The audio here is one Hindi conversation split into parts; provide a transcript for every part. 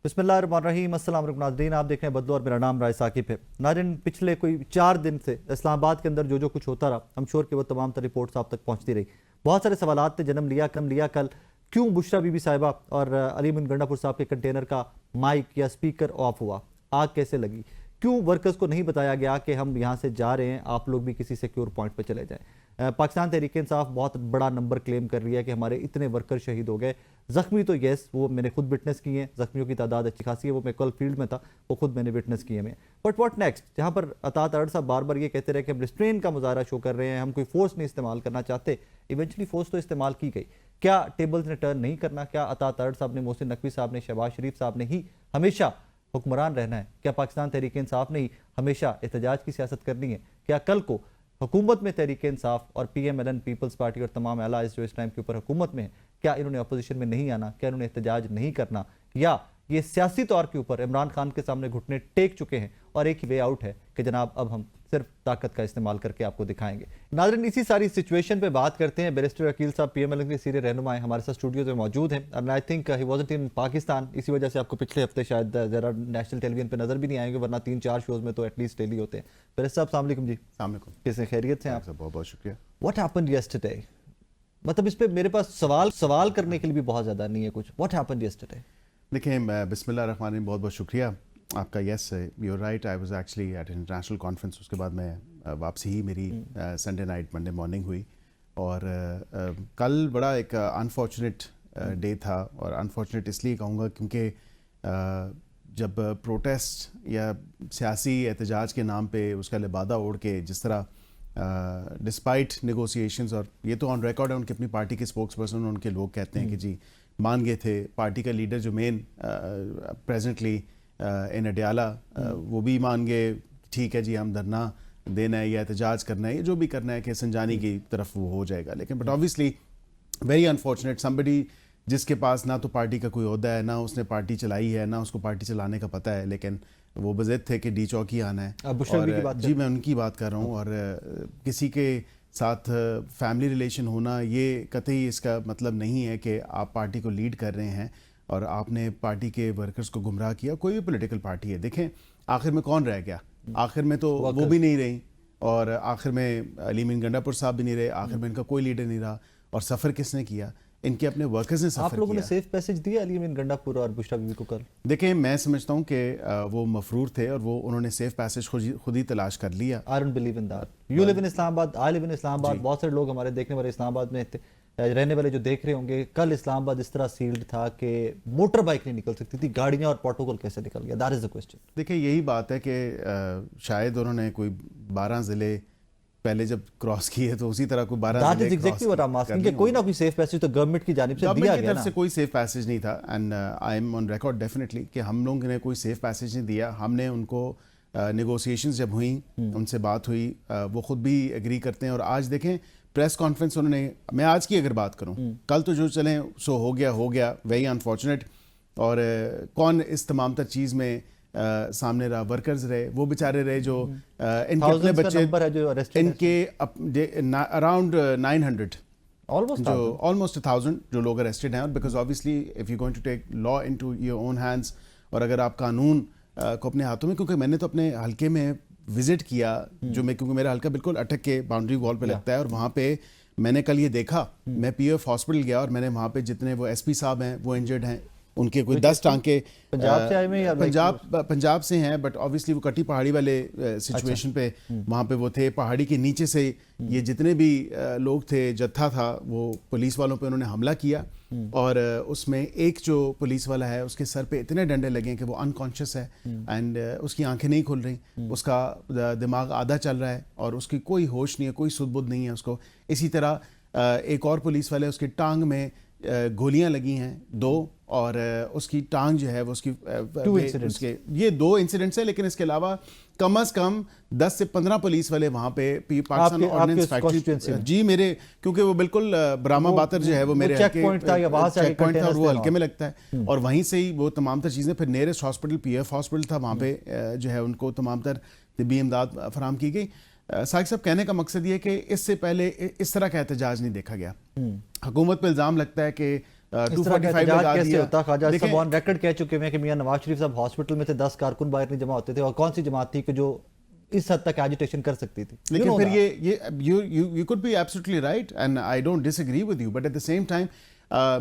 बिस्मिल्लाहिर्रहमानिर्रहीम। अस्सलाम वालेकुम नाज़रीन, आप देख रहे हैं बदलो और मेरा नाम राय साकिब है। नाज़रीन, पिछले कोई 4 दिन से इस्लामाबाद के अंदर जो कुछ होता रहा, हम श्योर कि वो तमाम तर रिपोर्ट्स आप तक पहुंचती रही। बहुत सारे सवालात ने जन्म लिया कल क्यों बुशरा बीबी साहिबा और अली बिन गंडापुर साहब के कंटेनर का माइक या स्पीकर ऑफ हुआ, आग कैसे लगी, क्यों वर्कर्स को नहीं बताया गया कि हम यहाँ से जा रहे हैं, आप लोग भी किसी सिक्योर पॉइंट पर चले जाएं। पाकिस्तान तहरीक इंसाफ बहुत बड़ा नंबर क्लेम कर रही है कि हमारे इतने वर्कर शहीद हो गए। जख्मी तो यस, वो मैंने खुद विटनेस किए हैं, जख्मियों की तादाद अच्छी खासी है, वो मैं कल फील्ड में था, वो खुद मैंने विटनेस किए हैं। बट व्हाट नेक्स्ट, जहाँ पर अतात अरड़ साहब बार बार ये कहते रहे कि हम रिस्ट्रेन का मुजाहरा शो कर रहे हैं, हम कोई फोर्स नहीं इस्तेमाल करना चाहते। इवेंचुअली फोर्स तो इस्तेमाल की गई। क्या टेबल्स ने टर्न नहीं करना? क्या अतात अरड़ साहब ने, मोहसिन नकवी साहब ने, शहबाज शरीफ साहब ने ही हमेशा हुक्मरान रहना है? क्या पाकिस्तान तहरीक इंसाफ ने ही हमेशा एहतजाज की सियासत करनी है? क्या कल को हुकूमत में तहरीक इंसाफ और PMLN पीपल्स पार्टी और तमाम एलाइज जो इस टाइम के ऊपर हुकूमत में है, क्या इन्होंने अपोजिशन में नहीं आना? क्या इन्होंने एहतजाज नहीं करना? या ये सियासी तौर के ऊपर इमरान खान के सामने घुटने टेक चुके हैं और एक ही वे आउट है कि जनाब अब हम सिर्फ ताकत का इस्तेमाल करके आपको दिखाएंगे? नाज़रीन, इसी सारी सिचुएशन पे बात करते हैं। बैरिस्टर अकील साहब PMLN के सीनियर रहनुमा हमारे साथ स्टूडियो में मौजूद हैं। और आई थिंक ही वाज़न्ट इन पाकिस्तान, इसी वजह से आपको पिछले हफ्ते शायद ज़रा नेशनल टेलीविजन पे नजर भी नहीं आएंगे, वरना 3-4 शोज में तो एटलीस्ट डेली होते हैं। बैरिस्टर साहब, अस्सलाम वालेकुम जी। अस्सलाम वालेकुम। कैसे, खैरियत से आप? बहुत बहुत शुक्रिया। What happened yesterday? मतलब इस पे मेरे पास सवाल करने के लिए भी बहुत ज़्यादा नहीं है कुछ। What happened yesterday? देखिए, बिस्मिल्लाहिर्रहमानिर्रहीम, बहुत बहुत शुक्रिया आपका। Yes, you are right, I was actually at international conference. उसके बाद मैं वापसी ही मेरी संडे नाइट मंडे मॉर्निंग हुई। और कल बड़ा एक अनफॉर्चुनेट डे था। और अनफॉर्चुनेट इसलिए कहूँगा क्योंकि जब प्रोटेस्ट या सियासी एहतजाज के नाम पे उसका लिबादा ओढ़ के जिस तरह डिस्पाइट नेगोशिएशंस, और ये तो ऑन रिकॉर्ड है, उनकी अपनी पार्टी के स्पोक्स पर्सन उनके लोग कहते हैं कि जी मान गए थे। पार्टी का लीडर जो मेन प्रेजेंटली इन अडयाला, वो भी मान गए, ठीक है जी हम धरना देना है या एहतजाज करना है, जो भी करना है कि संजानी की तरफ वो हो जाएगा। लेकिन but obviously very unfortunate, somebody जिसके पास ना तो पार्टी का कोई ओहदा है, ना उसने पार्टी चलाई है, ना उसको पार्टी चलाने का पता है, लेकिन वो बज़िद थे कि डी चौकी आना है। और जी मैं उनकी बात कर रहा हूँ। और किसी के साथ फैमिली रिलेशन होना ये कतई इसका मतलब नहीं है कि आप पार्टी को लीड कर रहे हैं और आपने पार्टी के वर्कर्स को गुमराह किया। कोई भी पॉलिटिकल पार्टी है, देखें आखिर में कौन रह गया? आखिर में तो वो भी नहीं रही, और आखिर में अली बिन गंडापुर साहब भी नहीं रहे, आखिर में इनका कोई लीडर नहीं रहा। और सफ़र किसने किया? इनके अपने वर्कर्स ने सफ़र किया। आप लोगों ने सेफ पैसेज दिया अली बिन गंडापुर और बुशरा बीबी को कल? देखें, मैं समझता हूँ कि वो मफरूर थे और वो उन्होंने सेफ पैसेज खुद ही तलाश कर लिया। I don't believe in that. You live in Islamabad, I live in Islamabad. बहुत सारे लोग हमारे देखने वाले इस्लामाबाद में रहने वाले जो देख रहे होंगे, कल इस्लामाबाद इस तरह सील्ड था कि मोटर बाइक नहीं निकल सकती थी, गाड़ियां और प्रोटोकॉल कैसे निकल गया? That is the question. देखिए, यही बात है कि शायद उन्होंने कोई 12 ज़िले पहले जब क्रॉस किए तो उसी तरह कोई 12 ज़िले exactly what I am asking कि कोई ना कोई सेफ पैसेज तो गवर्नमेंट की जानिब से दिया गया ना? से कोई सेफ पैसेज नहीं था। And I am on record definitely कि हम लोगों ने कोई सेफ पैसेज नहीं दिया। हमने उनको नेगोशिएशंस जब हुई, उनसे बात हुई, वो खुद भी एग्री करते हैं। और आज देखें प्रेस कॉन्फ्रेंस उन्होंने, मैं आज की अगर बात करूं, कल तो जो चले सो हो गया, वेरी अनफॉर्चुनेट। और कौन इस तमाम तर चीज़ में सामने रहा? वर्कर्स रहे, वो बेचारे रहे जो इनके अपने बच्चे, इनके अराउंड 900 ऑलमोस्ट 1000 जो लोग अरेस्टेड हैं। और because obviously if you going to take law into your own hands, और अगर आप कानून को अपने हाथों में, क्योंकि मैंने तो अपने हल्के में विजिट किया, जो मैं, क्योंकि मेरा हल्का बिल्कुल अटक के बाउंड्री वॉल पे लगता है, और वहाँ पे मैंने कल ये देखा, मैं PF हॉस्पिटल गया और मैंने वहाँ पे जितने वो SP साहब हैं वो इंजर्ड हैं, उनके कोई 10 टांके पंजाब से आए हैं या पंजाब से हैं, बट ऑब्वियसली वो कटी पहाड़ी वाले सिचुएशन पे वहाँ पे वो थे। पहाड़ी के नीचे से ये जितने भी लोग थे, जत्था था, वो पुलिस वालों पे उन्होंने हमला किया। और उसमें एक जो पुलिस वाला है उसके सर पे इतने डंडे लगे कि वो अनकॉन्शियस है, एंड उसकी आंखें नहीं खुल रही, उसका दिमाग आधा चल रहा है और उसकी कोई होश नहीं है, कोई सुध-बुध नहीं है उसको। इसी तरह एक और पुलिस वाले, उसकी टांग में गोलियां लगी हैं 2, और उसकी टांग जो है वो उसकी उसके ये 2 इंसिडेंट्स हैं। लेकिन इसके अलावा कम से कम 10 से 15 पुलिस वाले वहाँ पे पाकिस्तान ऑर्डिनेंस फैक्ट्री, जी मेरे, क्योंकि वो बिल्कुल ब्राह्मा बातर जो है वो मेरे चेक पॉइंट था, या वहाँ से चेक पॉइंट था, और वो हल्के में लगता है, और वहीं से ही वो तमाम तर चीज़ें। फिर नियरेस्ट हॉस्पिटल PF हॉस्पिटल था, वहाँ पे जो है उनको तमाम तर तिब्बी इमदाद फराहम की गई। साकिब साहब, कहने का मकसद ये कि इससे पहले इस तरह का एहतजाज नहीं देखा गया। हुकूमत पर इल्ज़ाम लगता है कि इस तरह का 245 एहतजाज लगा कैसे दिया। होता? ख्वाजा देखें, साहब ऑन रिकॉर्ड कह चुके हैं कि मियां नवाज शरीफ साहब हॉस्पिटल में थे, 10 कारकुन बाहर नहीं जमा होते थे, और कौन सी जमात थी कि जो इस हद तक एजिटेशन कर सकती थी? लेकिन फिर ये you could be absolutely right and I don't disagree with you, but at the same time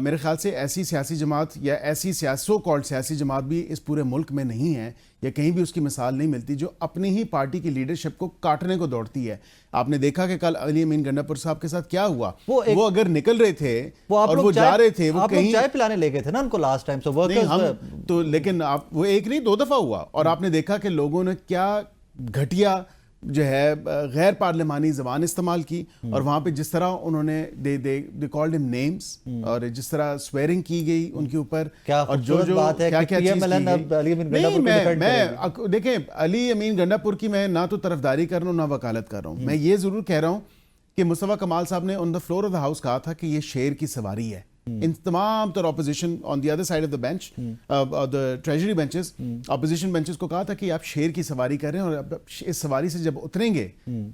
मेरे ख्याल से ऐसी सियासी जमात या ऐसी सो कॉल्ड सियासी जमात भी इस पूरे मुल्क में नहीं है, या कहीं भी उसकी मिसाल नहीं मिलती, जो अपनी ही पार्टी की लीडरशिप को काटने को दौड़ती है। आपने देखा कि कल अली अमीन गंडापुर साहब के साथ क्या हुआ। वो अगर निकल रहे थे और वो जा रहे थे, वो कहीं चाय पिलाने ले गए थे ना उनको लास्ट टाइम, नहीं हम तो, लेकिन आप वो एक नहीं 2 दफा हुआ, और आपने देखा कि लोगों ने क्या घटिया जो है गैर पार्लिमानी जबान इस्तेमाल की, और वहां पे जिस तरह उन्होंने दे कॉल्ड हिम नेम्स, और जिस तरह स्वेरिंग की गई उनके ऊपर, और जो बात है क्या कि क्या चीज नहीं, मैं देखें अली अमीन गंडापुर की मैं ना तो तरफदारी कर रहा हूँ ना वकालत कर रहा हूँ। मैं ये जरूर कह रहा हूँ कि मुस्तफा कमाल साहब ने on the floor of the house कहा था कि ये शेर की सवारी है। इन तमाम तर opposition on the other side of the bench, the treasury benches, opposition benches को कहा था कि आप शेर की सवारी कर रहे हैं, और इस सवारी से जब उतरेंगे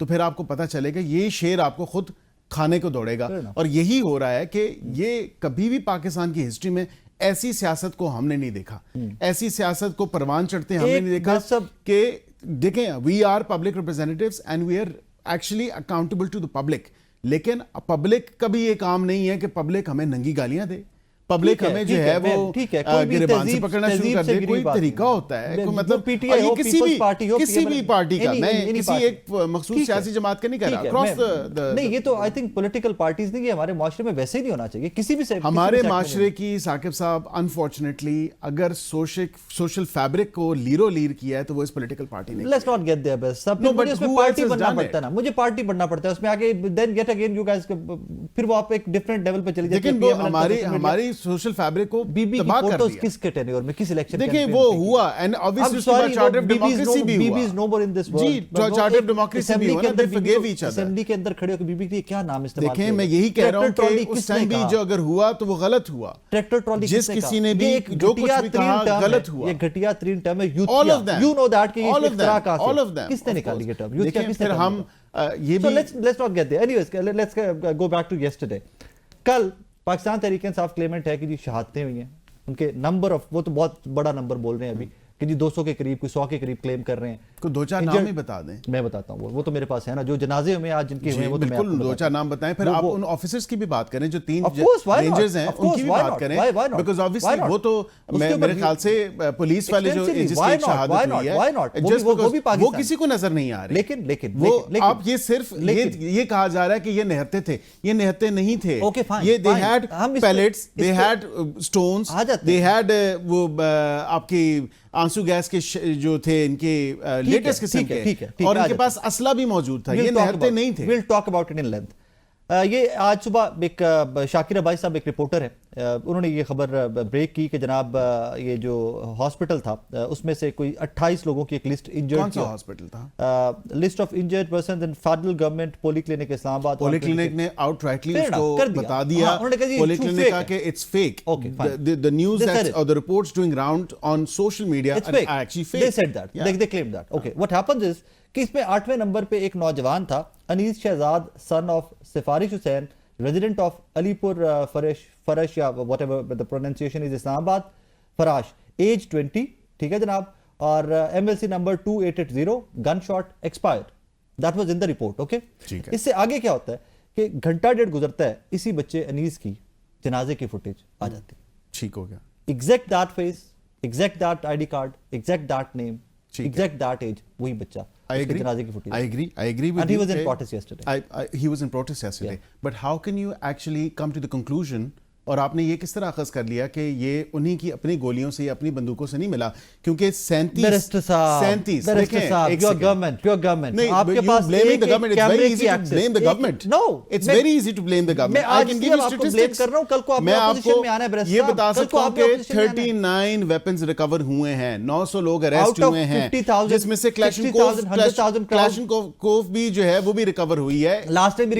तो फिर आपको पता चलेगा ये शेर आपको खुद खाने को दौड़ेगा। और यही हो रहा है कि ये कभी भी पाकिस्तान की हिस्ट्री में ऐसी सियासत को हमने नहीं देखा, ऐसी सियासत को परवान चढ़ते हमने नहीं देखा। कि देखें, we are public representatives and we are actually accountable to the public, लेकिन पब्लिक का भी ये काम नहीं है कि पब्लिक हमें नंगी गालियां दे। पब्लिक हमें जो है वो गिरबान से पकड़ना शुरू कर दे। कोई तरीका होता है, कोई मतलब ये किसी भी पार्टी का, मैं किसी एक मखसूस सियासी जमात का नहीं कह रहा, अक्रॉस नहीं, ये तो आई थिंक पॉलिटिकल पार्टीज नहीं, ये हमारे माशरे में वैसे ही नहीं होना चाहिए किसी भी हमारे माशरे की। साकिब साहब, अनफॉर्चुनेटली अगर सोशल फैब्रिक को लीरो लीर किया है तो वो इस पॉलिटिकल पार्टी ने। लेट्स नॉट गेट देयर बस, सब मुझे उसमें पार्टी बनना पड़ता है ना, मुझे पार्टी बनना पड़ता है उसमें आगे, then get again you guys, फिर वो आप एक डिफरेंट लेवल पे चले जाते हैं। लेकिन हमारी सोशल फैब्रिक को बीबी की फोटोज किसके टेन्योर में, किस इलेक्शन देखिए वो हुआ, एंड ऑब्वियसली उसके बाद चार्टर ऑफ डेमोक्रेसी भी हुआ। Bibi is no more in this world ji, charter of democracy भी हुआ, they forgive each other. Assembly के अंदर खड़े होकर बीबी के लिए क्या नाम इस्तेमाल किया? देखें, मैं यही कह रहा हूं कि उस टाइम भी जो अगर हुआ तो वो गलत हुआ। ट्रैक्टर ट्रॉली जिस किसी ने भी जो कुछ भी कहा गलत हुआ। ये घटिया तीन टर्म है यूथ, यू नो दैट कि ये इस तरह का किसने निकाली ये टर्म? यूथ क्या किसने? फिर हम ये भी let's not get there, anyways let's go back to yesterday. कल पाकिस्तान तहरीक इंसाफ क्लेमेंट है कि जी शहादतें हुई हैं, उनके नंबर ऑफ, वो तो बहुत बड़ा नंबर बोल रहे हैं अभी कि जी 200 के करीब, कोई 100 के करीब क्लेम कर रहे हैं। कोई 2-4 नाम ही बता दें। मैं बताता हूँ, वो तो मेरे पास है ना, जो जनाजे में आज जिनके हुए हैं वो तो बिल्कुल 2-4 नाम बताएं, फिर आप उन ऑफिसर्स की भी बात करें जो 3 रेंजर्स हैं, उनकी भी बात करें, बिकॉज़ ऑब्वियसली वो तो मेरे ख्याल से पुलिस वाले जो जिसकी शहादत हुई है वो किसी को नजर नहीं आ रही। लेकिन वो आप ये सिर्फ ये कहा जा रहा है कि ये निहत्ते थे, ये निहत्ते नहीं थे। ये they had pellets, they had stones, they had वो आपकी आंसू गैस के जो थे इनके लेटेस्ट किस्म के, और इनके पास असला भी मौजूद था। ये निहत्ते नहीं थे। Will talk about it in length. ये आज सुबह एक शाकिर अब्बासी साहब एक रिपोर्टर है, उन्होंने ये खबर ब्रेक की कि जनाब ये जो हॉस्पिटल था उसमें से कोई 28 लोगों की एक लिस्ट इंजर्ड। कौन सा हॉस्पिटल था? List of injured person in federal government polyclinic Islamabad. Polyclinic ने आउटराइटली उसको बता दिया, पॉलीक्लिनिक का कि इट्स फेक। द न्यूज़ और the reports doing round on social media are actually fake. They said that, they claim that. Okay, what happens is कि इसमें 8वें नंबर पे एक नौजवान था, अनीस शहजाद सन ऑफ सिफारिश हुसैन, रेजिडेंट ऑफ अलीपुर फरश या whatever the pronunciation is, Islamabad, Farash, age 20, ठीक है जनाब, और MLC number 2880, gun shot expired. That was in the report. Okay, इससे आगे क्या होता है कि घंटा डेढ़ गुजरता है, इसी बच्चे अनीस की जनाजे की फुटेज आ जाती है। ठीक हो गया, exact that face, exact that ID card, exact that name, exact that age, वही बच्चा। I agree with and you. He was in protest yesterday. He was in protest yesterday. But how can you actually come to the conclusion, और आपने ये किस तरह अखज़ कर लिया कि ये उन्हीं की अपनी गोलियों से या अपनी बंदूकों से नहीं मिला? क्योंकि 37 your government, आपके पास blaming the government, it's very easy to blame the government. No, it's very easy to blame the government. I can give you statistics. कर रहा हूं, कल को आप ऑपोजिशन में आना है। ये बता सकता हूं कि 39 वेपन्स रिकवर हुए हैं, 900 लोग अरेस्ट हुए हैं, जिसमें से क्लैशनकोव भी जो है वो भी रिकवर हुई है। लास्ट टाइम भी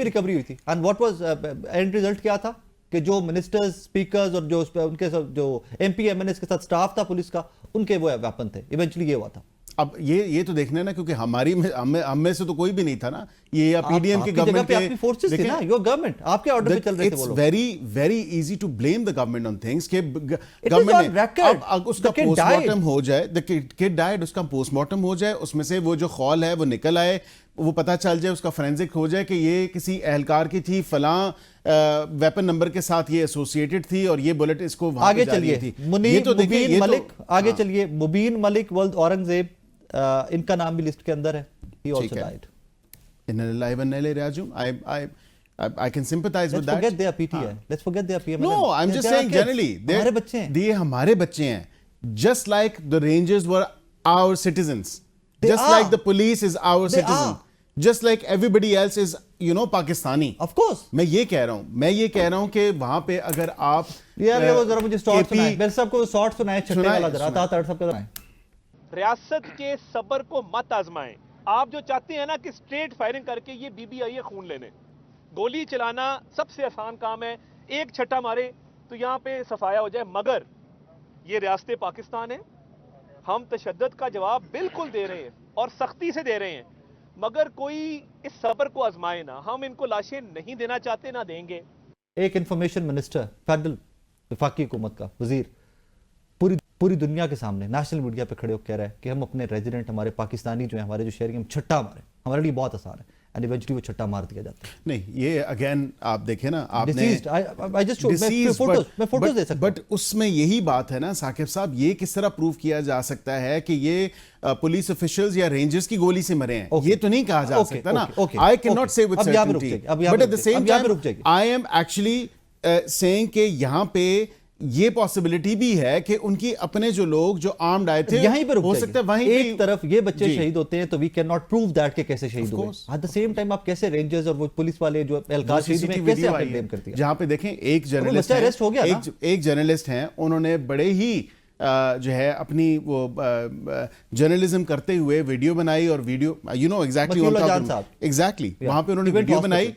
रिकवरी हुई थी। And what was and result क्या था कि जो मिनिस्टर्स, स्पीकर्स और जो उनके जो एमपी एमएनएस के साथ स्टाफ था पुलिस का, उनके वो वेपन थे। इवेंचुअली ये हुआ था। अब ये तो देखना है ना, क्योंकि हमारी हम में से तो कोई भी नहीं था ना, ये या पीडीएम के गवर्नमेंट के फोर्सेस थी ना, योर गवर्नमेंट आपके ऑर्डर पे चल रहे थे वो लोग। It's very easy to blame the government on things के गवर्नमेंट ने अब उसका पोस्टमार्टम हो जाए, द किड डाइड, उसका पोस्टमार्टम हो जाए, उसमें से वो जो खौल है वो निकल आए, वो पता चल जाए, उसका फोरेंसिक हो जाए कि ये किसी एहलकार की थी, फलां वेपन नंबर के साथ ये एसोसिएटेड थी और ये बुलेट इसको वहां आगे पे जा रही चलिए, थी। मुबीन मलिक, आगे चलिए, मुबीन मलिक वल्द औरंगजेब, इनका नाम भी लिस्ट के अंदर है। He also died. Inna lillahi wa inna ilaihi raji'un. I can sympathize with that. Let's forget their PTI. Let's forget their PMLN. No, I'm just saying generally. हमारे बच्चे हैं। ये हमारे बच्चे हैं। Just like the Rangers were our citizens. Just like the police is our citizen. Just like everybody else is, Pakistani. Of course. मैं ये कह रहा हूँ कि वहां पे अगर आप यार वो जरा मुझे शॉर्ट सुनाए, मेरे साहब को शॉर्ट सुनाए, छठे वाला जरा आता सबका सुनाए। रियासत के सबर को मत आजमाएं। आप जो चाहते हैं ना कि स्ट्रेट फायरिंग करके ये बीबी आई है खून लेने, गोली चलाना सबसे आसान काम है, एक छट्टा मारे तो यहाँ पे सफाया हो जाए। मगर ये रियासत पाकिस्तान है, हम तशद्दुद का जवाब बिल्कुल दे रहे हैं और सख्ती से दे रहे हैं, मगर कोई इस सबर को आजमाए ना। हम इनको लाशें नहीं देना चाहते, ना देंगे। एक इंफॉर्मेशन मिनिस्टर फेडरल वफाकी हुकूमत का वजीर पूरी दुनिया के सामने नेशनल मीडिया पे खड़े होकर कह रहा है कि हम अपने रेजिडेंट, हमारे पाकिस्तानी जो है, हमारे जो शहरी, हम छट्टा मारे, हमारे लिए बहुत आसान है, एंड इवेंचुअली वो छट्टा मार दिया जाता है। नहीं, ये अगेन आप देखें ना, आपने फोटोज दे सकता हूं, बट उसमें यही बात है ना साकिब साहब, ये किस तरह प्रूव किया जा सकता है कि ये पुलिस ऑफिशियल्स या रेंजर्स की गोली से मरे हैं? ये तो नहीं कहा जा सकता ना। आई कैन नॉट से with certainty, but at the same time I am actually saying कि यहां पे ये पॉसिबिलिटी भी है कि उनकी अपने जो लोग जो आर्म्ड आए थे, यहीं पर हो सकता है वहीं एक तरफ ये बच्चे शहीद होते हैं तो we can not prove that के कैसे शहीद हुए। एट द सेम टाइम आप कैसे रेंजर्स और वो पुलिस वाले जो एहलकार शहीद हुए कैसे आपने ब्लेम कर दिया? जहां पे देखें एक जर्नलिस्ट अरेस्ट हो गया ना, एक जर्नलिस्ट हैं, उन्होंने बड़े ही जो है अपनी वो जर्नलिज्म करते हुए वीडियो बनाई और वीडियो एग्जैक्टली वहां पे उन्होंने वीडियो बनाई।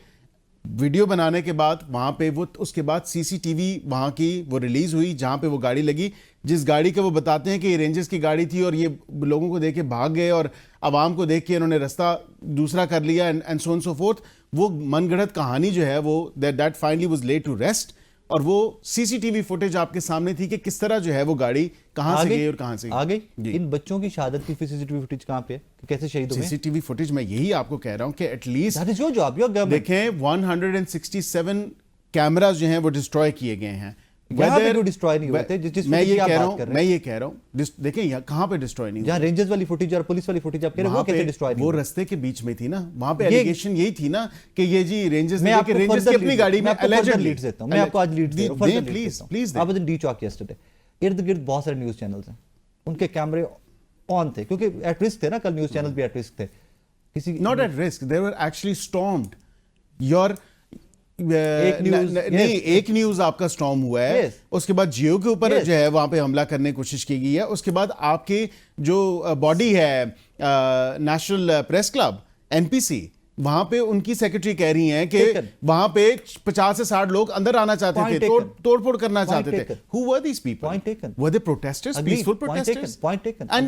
वीडियो बनाने के बाद वहां पे वो उसके बाद सीसीटीवी वहां की वो रिलीज हुई जहां पे वो गाड़ी लगी, जिस गाड़ी का वो बताते हैं कि ये रेंजर्स की गाड़ी थी और ये लोगों को देख के भाग गए और आवाम को देख के इन्होंने रास्ता दूसरा कर लिया and so on so forth. वो मनगढ़ंत कहानी जो है वो that finally was laid to rest, और वो सीसीटीवी फुटेज आपके सामने थी कि किस तरह जो है वो गाड़ी कहां से गई और कहां से आ गई। इन बच्चों की शहादत की सीसीटीवी फुटेज कहां पे है, कैसे शहीद हुए? सीसीटीवी फुटेज मैं यही आपको कह रहा हूं कि at least that is your job, your government. देखें 167 कैमरास जो हैं वो डिस्ट्रॉय किए गए हैं। यहाँ पे क्यों डिस्ट्रॉय नहीं हुए थे? मैं ये कह रहा हूं देखें यहाँ कहां पे डिस्ट्रॉय नहीं हुआ? जहां रेंजर्स वाली फुटेज और पुलिस वाली फुटेज आप कह रहे हो, वो कैसे डिस्ट्रॉय नहीं? वो रास्ते के बीच में थी ना, वहां पे एलिगेशन यही थी ना कि ये जी रेंजर्स ने कि रेंजर्स की अपनी गाड़ी में allegedly लीड्स देता हूं, मैं आपको आज लीड्स दे रहा हूं, please. I was in D Chowk yesterday, इर्द-गिर्द बहुत सारे न्यूज़ चैनल्स हैं, उनके कैमरे ऑन थे क्योंकि एट रिस्क थे ना, कल न्यूज़ चैनल्स भी एट रिस्क थे। किसी not at risk, they were actually stormed. Your एक न्यूज आपका स्टॉर्म हुआ है, उसके बाद जियो के ऊपर जो है वहां पे हमला करने की कोशिश की गई है, उसके बाद आपकी जो बॉडी है नेशनल प्रेस क्लब एनपीसी, वहां पे उनकी सेक्रेटरी कह रही हैं कि वहां पे 50 से 60 लोग अंदर आना चाहते थे, तोड़फोड़ करना चाहते थे। Who were these people? Point taken. Were they protesters? Agreed. Peaceful protesters? Point taken. And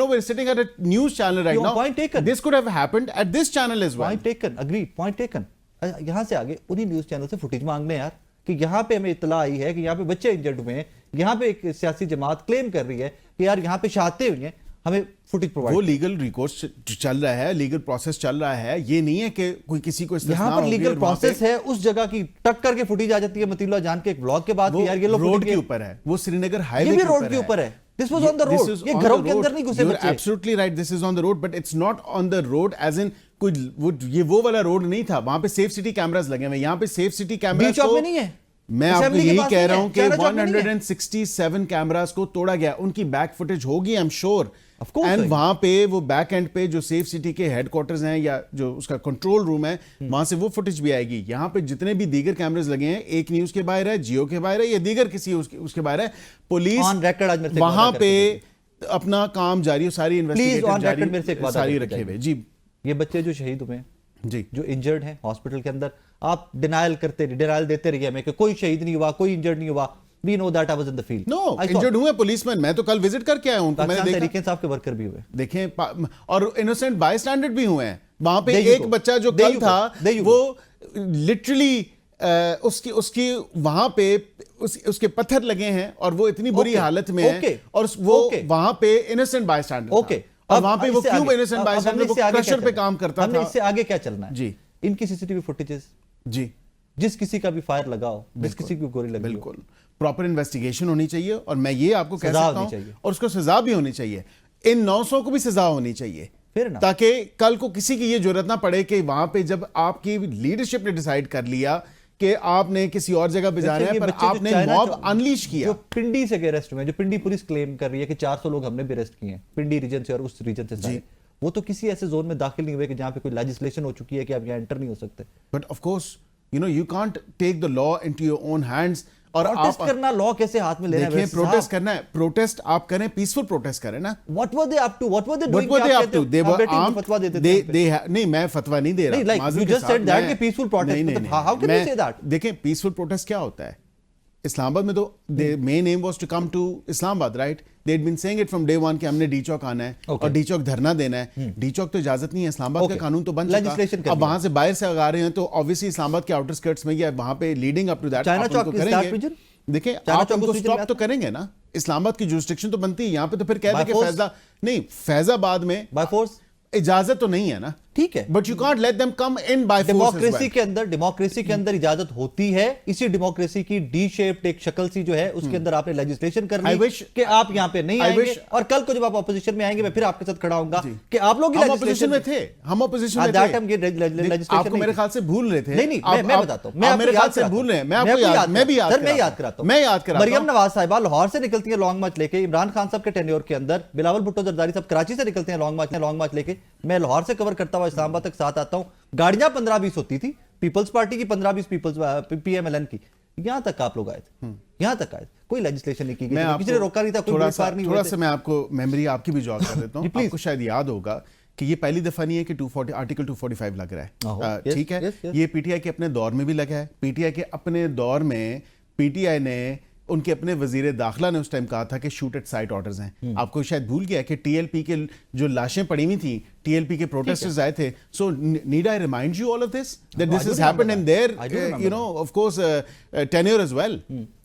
we're sitting at a news channel right now. Point taken. This could have happened at this channel as well. Point taken. Agreed. Point taken. यहां से आगे उन्हीं न्यूज चैनल से फुटेज मांग लें यार, कि यहां पे हमें इत्तला आई है कि यहां पे बच्चे इंजर्ड हुए हैं, यहां पे एक सियासी जमात क्लेम कर रही है कि यार यहां पे शहादतें हुई हैं, हमें फुटेज प्रोवाइड। वो लीगल रिकोर्स चल रहा है, लीगल प्रोसेस चल रहा है, ये नहीं है कि कोई किसी को यहाँ पर लीगल प्रोसेस है। उस जगह की टक करके फुटेज आ जाती है मतीउल्लाह जान के एक ब्लॉग के बाद, यार ये लोग रोड के ऊपर है, वो श्रीनगर हाईवे के रोड के ऊपर है। This was on the road. ये घरों के अंदर नहीं घुसे बच्चे। You're absolutely right. This is on the road, but it's not on the road as in ये वो वाला रोड नहीं था। वहां पे सेफ सिटी कैमरास लगे हुए हैं। यहाँ पे सेफ सिटी कैमरास चौक में नहीं है। मैं आपको यही कह रहा हूं कि 167 कैमरास को तोड़ा गया। उनकी बैक फुटेज होगी, आई एम श्योर। एंड वहां पे वो बैक एंड पे जो सेफ सिटी के हेडक्वार्टर्स हैं या जो उसका कंट्रोल रूम है, वहां से वो फुटेज भी आएगी। यहाँ पे जितने भी दीगर कैमरास लगे हैं, एक न्यूज के बाहर है, जियो के बाहर है, या दीगर किसी उसके बाहर है, पुलिस वहां पे अपना काम जारी, सारी इन्वेस्टिगेशन सारी रखे हुए। जी, ये बच्चे जो शहीद हुए जी, जो इंजर्ड हैं हॉस्पिटल के अंदर, आप डिनायल देते रहिए हमें कि कोई शहीद नहीं हुआ, कोई इंजर्ड नहीं हुआ। We know that I was in the field. No, injured हुए पुलिसमैन, मैं तो कल विजिट करके आया हूं, तो मैंने देखा तहरीक इंसाफ के वर्कर भी हुए, देखें, और इनोसेंट बाय स्टैंडर्ड भी हुए हैं वहां पे। There you एक go. बच्चा जो There कल you था go. There you वो लिटरली उसकी वहां पे उसके पत्थर लगे हैं और वो इतनी बुरी Okay. हालत में है, Okay. और वो Okay. वहां पे इनोसेंट बाय स्टैंडर्ड Okay. और वहां पे वो इससे क्यों आगे- इनोसेंट अब बाय हमने स्टैंडर्ड, वो इससे आगे क्या क्रशर पे चलना काम है? करता हमने था। इससे आगे क्या चलना है? जी इनकी सीसीटीवी फुटेजेस, जी जिस किसी का भी फायर लगाओ, जिस किसी की गोली लगी हो, बिल्कुल प्रॉपर इन्वेस्टिगेशन होनी चाहिए, और मैं ये आपको कह सजा सकता होनी हूं, चाहिए। और उसको सजा भी होनी चाहिए, इन 900 को भी सजा होनी चाहिए, फिर ना ताकि कल को किसी की ये जरूरत ना पड़े कि वहां पे जब आपकी लीडरशिप ने डिसाइड कर लिया कि आपने किसी और जगह पे जाना है, ये पर बच्चे जो आपने चाइना मॉब जो- अनलीश किया। जो पिंडी से अरेस्ट हुए हैं, जो पिंडी पुलिस क्लेम कर रही है कि 400 लोग हमने भी अरेस्ट किए हैं पिंडी रीजन से और उस रीजन से सारे, वो तो किसी ऐसे जोन में दाखिल नहीं हुए कि जहां पे कोई लेजिस्लेशन हो चुकी है कि आप यहाँ एंटर नहीं हो सकते। But of course you can't take the law into your own hands, और प्रोटेस्ट आप करना लॉ कैसे हाथ में लेना है? देखिए, प्रोटेस्ट करना है, प्रोटेस्ट आप करें, पीसफुल प्रोटेस्ट करें ना। What were they up to, what were they What doing? were they up to? They were armed. फतवा देते थे। नहीं, मैं फतवा नहीं दे रहा। नहीं, like, माजरत you के just साथ said that मैं- कि peaceful protest, नहीं, मतलब नहीं, how can you मैं- say that? देखें, पीसफुल प्रोटेस्ट क्या होता है? इस्लामाबाद में तो main aim was to come to Islamabad, right? They had been saying it from day one कि हमने डी चौक आना है, Okay. और डी चौक धरना देना है। डी चौक तो इजाजत नहीं है, इस्लामाबाद Okay. का कानून तो बन Legislation चुका। कर अब दिया। वहां से बाहर से आ रहे हैं तो ऑब्वियसली इस्लामाबाद के आउटर स्कर्ट्स में या वहां पे leading up to that China आप Chowk उनको is that करेंगे। region? देखिए, China आप Chowk उनको उस region स्टॉप में तो आता है? करेंगे ना। इस्लामाबाद की जुरिस्डिक्शन तो बनती है, यहाँ पे तो फिर कह By दें कि force? फैजाबाद में बाय फोर्स, इजाजत तो नहीं है ना, ठीक है, but you can't let them come in by force. Democracy के अंदर इजाजत होती है। इसी डेमोक्रेसी की डी शेप्ड एक शक्ल सी जो है उसके अंदर आपने लेजिस्लेशन कर I ली wish- कि आप यहां पे नहीं I आएंगे, wish- और कल को जब आप ऑपोजिशन में आएंगे मैं फिर आपके साथ खड़ा होऊंगा कि आप लोग हम ऑपोजिशन में थे, हम ऑपोजिशन में थे। आपको मेरे ख्याल से भूल रहे थे। नहीं, मैं बताता हूं, मैं मेरे ख्याल से भूल रहे हैं। मैं भी याद कराता हूं। मरियम नवाज साहिबा लाहौर से निकलती है लॉन्ग मार्च लेके, इमरान खान साहब के टेन्योर के अंदर बिलावल भुट्टो जरदारी साहब कराची से निकलते हैं लॉन्ग मार्च लेके, मैं लाहौर से कवर करता हुआ इस्लामाबाद तक साथ आता हूं। गाड़ियां 15-20 होती थी, पीपल्स पार्टी की 15-20 पीएमएलएन की, यहां तक आप लोग आए थे, यहां तक आए थे, कोई लेजिस्लेशन नहीं की गई, किसी ने रोका नहीं था, कोई गिरफ्तार नहीं हुए थोड़ा थे। सा मैं आपको मेमोरी आपकी भी जॉग कर देता हूं। please। आपको शायद याद होगा कि ये पहली दफा नहीं है कि 240 आर्टिकल 245 लग रहा है, yes, ठीक है? yes। ये पीटीआई के अपने दौर में भी लगा है। पीटीआई के अपने दौर में पीटीआई ने, उनके अपने वजीर दाखिला ने उस टाइम कहा था कि शूट एट साइट ऑर्डर्स हैं। आपको शायद भूल गया कि टीएलपी के जो लाशें पड़ी हुई थी, टीएलपी के प्रोटेस्टर्स आए थे। So need I remind you all of this that this has happened in their you know of course tenure as well.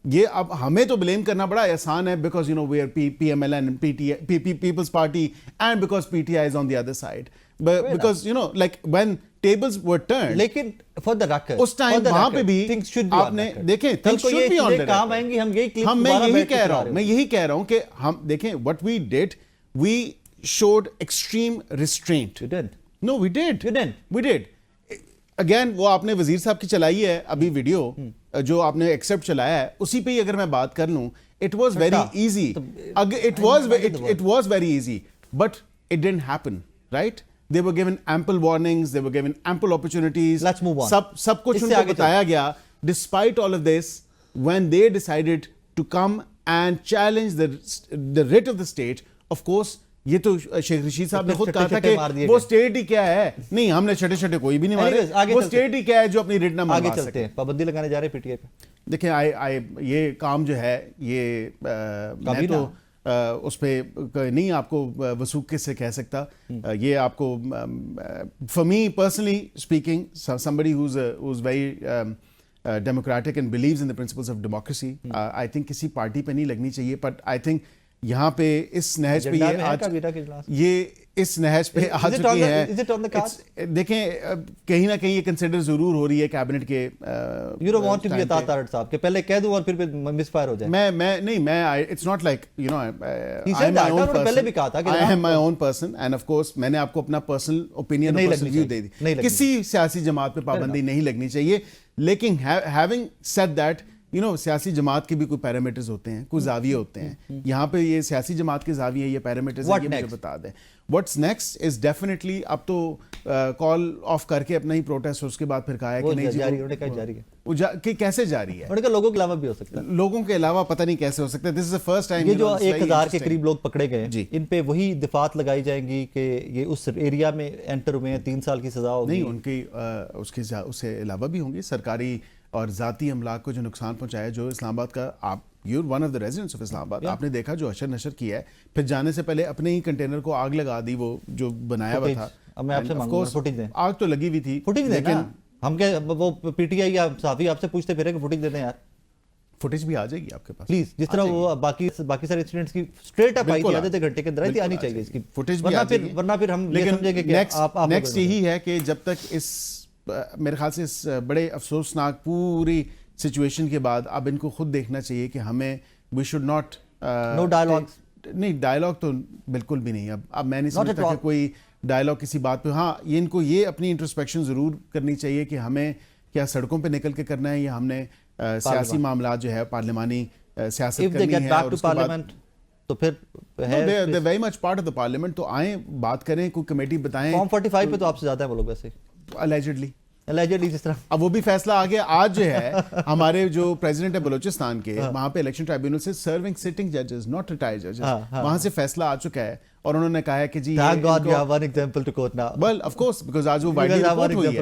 ये अब हमें तो ब्लेम करना बड़ा आसान है because you know we are PMLN, Peoples Party, and because PTI is on the other side, because you know like when tables were turned, लेकिन फॉर द record, उस टाइम वहां पे भी थिंग्स शुड बी आपने देखें, कल things को should ये be on चीजें the काम record। आएंगी, हम यही clip मैं दोबारा यही बैठ के कह रहा चला हूं, रहे मैं यही कह रहा हूं कि हम देखें what we did, we showed extreme restraint। You didn't. No, we did। You didn't. We did। Again, वो आपने वजीर साहब की चलाई है अभी वीडियो, जो आपने एक्सेप्ट चलाया है, उसी पे ही अगर मैं बात कर लूं, it was very easy। It was very easy, but it didn't happen, right? They were given ample warnings, they were given ample opportunities। Let's move on। सब कुछ इससे उनको आगे बताया गया। Despite all of this, when they decided to come and challenge the writ of the state, of course, ये तो शेख रशीद साहब ने खुद कहा था कि वो स्टेट ही क्या है। नहीं, हमने छठे छठे कोई भी नहीं मारे, वो स्टेट ही क्या है जो अपनी रिट ना आगे चलते हैं, पाबंदी लगाने जा रहे हैं पीटीआई पे। देखिए, ये काम जो है ये मैं तो उस पर नहीं आपको वसूख से कह सकता। ये आपको for me personally speaking, somebody who's very democratic and believes in the principles of democracy, I think किसी पार्टी पे नहीं लगनी चाहिए, but I think यहाँ पे इस नहज पे ये इस नहज पे आ चुकी है। देखें, कहीं ना कहीं ये कंसिडर जरूर हो रही है कैबिनेट के। You don't want to be Atta Tarar साहब के पहले कह दूं और फिर मिसफायर हो जाए। मैं it's not like you know, I पहले भी कहा था कि I am my own person, and of course मैंने आपको अपना पर्सनल ओपिनियन, पर्सनल व्यू दे दी। किसी सियासी जमात पे पाबंदी नहीं लगनी चाहिए, लेकिन having said that, you know, सियासी जमात के भी कोई पैरामीटर्स होते हैं, कुछ जाविये होते हैं। यहाँ पे ये सियासी जमात के जाविये, ये पैरामीटर्स हैं, ये मुझे बता दें। व्हाट्स नेक्स्ट इज डेफिनेटली, अब तो कॉल ऑफ करके अपना ही प्रोटेस्ट, उसके बाद फिर कहा है कि नहीं जी, जारी है वो कैसे जारी है? उनका लोगों के अलावा भी हो सकता है, लोगों के अलावा पता नहीं कैसे हो सकता है। This is the first time ये जो 1000 के करीब लोग पकड़े गए हैं, इन पे वही दिफात लगाई जाएंगी कि ये उस एरिया में एंटर हुए हैं, 3 साल की सजा होगी। नहीं, उनकी उससे अलावा भी होंगी। सरकारी और जाती अमलाक को जो नुकसान पहुंचाया, जो इस्लामाबाद का आप you are one of the residents of Islamabad, आपने देखा जो हशर नशर किया है, फिर जाने से पहले अपने ही कंटेनर को आग लगा दी, वो जो बनाया हुआ था। अब मैं आपसे मांगूंगा फुटेज दें, आग तो लगी हुई थी, फुटेज दें ना। हम क्या वो पीटीआई या साफी आपसे पूछते फिर फुटेज दे दें यार, फुटेज भी आ जाएगी आपके पास प्लीज, जिस तरह वो बाकी सारे इंसिडेंट्स की स्ट्रेट अप आई थी आधे घंटे के अंदर आनी चाहिए इसकी फुटेज भी आ जाएगी, वरना फिर हम ये समझेंगे कि नेक्स्ट यही है कि जब तक इस मेरे ख्याल से इस बड़े अफसोसनाक पूरी सिचुएशन के बाद अब इनको खुद देखना चाहिए कि हमें we should not no dialogues, नहीं डायलॉग तो बिल्कुल भी नहीं। अब मैं नहीं समझता कि कोई डायलॉग किसी बात पे, हाँ ये इनको ये अपनी इंट्रोस्पेक्शन जरूर करनी चाहिए कि हमें क्या सड़कों पे निकल के करना है या हमने सियासी मामला जो है पार्लिमानी सियासत करनी है और उसके बाद तो फिर they very much part of the parliament, तो आए बात करें, कोई कमेटी बताएं। फॉर्म 45 पे तो आपसे ज्यादा है वो लोग वैसे allegedly जिस तरह अब वो भी फैसला आ गया आज जो है हमारे जो प्रेसिडेंट है बलूचिस्तान के, वहां पे इलेक्शन ट्राइब्यूनल से सर्विंग सिटिंग जजेस नॉट रिटायर्ड जजेस, वहां से फैसला आ चुका है और उन्होंने कहा है कि जी thank God we have one example to quote now, well of course because आज वो वाइडली रिपोर्ट हुई है।